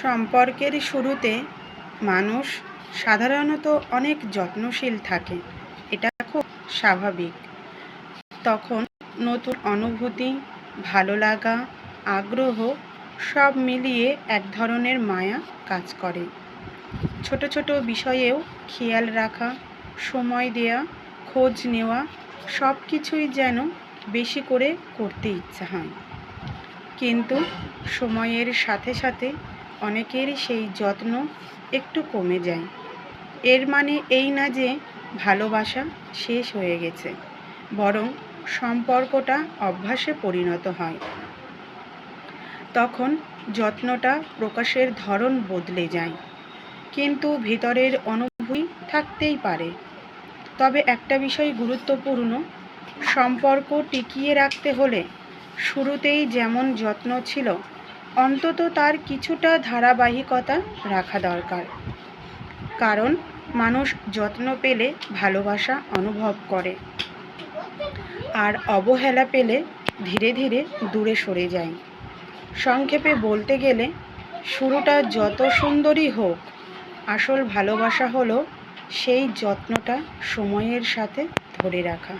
সম্পর্কের শুরুতে মানুষ সাধারণত অনেক যত্নশীল থাকে। এটা খুব স্বাভাবিক। তখন নতুন অনুভূতি, ভালো লাগা, আগ্রহ সব মিলিয়ে এক ধরনের মায়া কাজ করে। ছোট ছোট বিষয়েও খেয়াল রাখা, সময় দেওয়া, খোঁজ নেওয়া সব কিছুই যেন বেশি করে করতে ইচ্ছা হয়। কিন্তু সময়ের সাথে সাথে অনেকের সেই যত্ন একটু কমে যায়। এর মানে এই না যে ভালোবাসা শেষ হয়ে গেছে, বরং সম্পর্কটা অভ্যাসে পরিণত হয়। তখন যত্নটা প্রকাশের ধরন বদলে যায়, কিন্তু ভিতরের অনুভূতি থাকতেই পারে। তবে একটা বিষয় গুরুত্বপূর্ণ, সম্পর্ক টিকিয়ে রাখতে হলে শুরুতেই যেমন যত্ন ছিল, অন্তত তার কিছুটা ধারাবাহিকতা রাখা দরকার। কারণ মানুষ যত্ন পেলে ভালোবাসা অনুভব করে, আর অবহেলা পেলে ধীরে ধীরে দূরে সরে যায়। সংক্ষেপে বলতে গেলে, শুরুটা যত সুন্দরই হোক, আসল ভালোবাসা হলো সেই যত্নটা সময়ের সাথে ধরে রাখা।